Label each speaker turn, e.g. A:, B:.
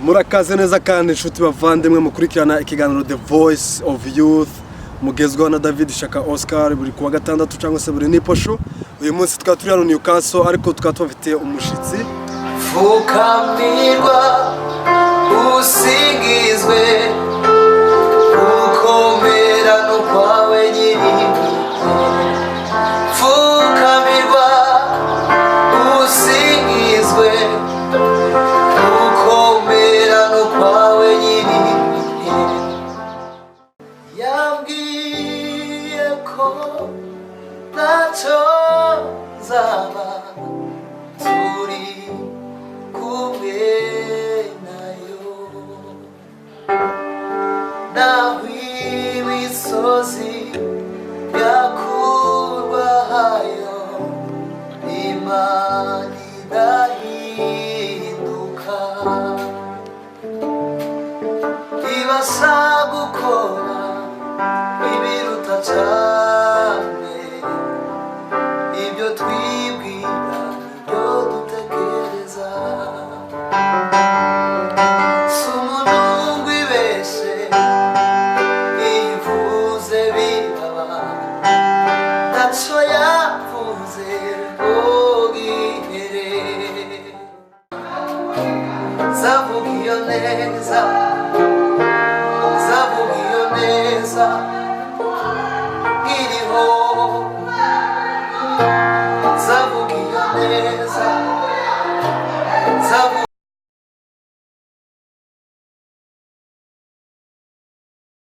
A: Murakaze neza kandi inshuti bavandimwe mukurikirana ikiganiro The Voice of Youth mugezweho na David SHAKA Oscar buri kuwa gatandatu cyangwa se buri niposho. Uyu munsi tukaba turi hano Newcastle ariko tukaba tubafitiye umushitsi.
B: Fukamirwa usingizwe ukomera no kwawe nyiri. Fukamirwa usingizwe ukomera no kwawe nyiri. Yambwiye ko ntacyo nzaba turi kumwe nayo, naho imisozi yakurwayo Imana idahinduka, ibasha gukora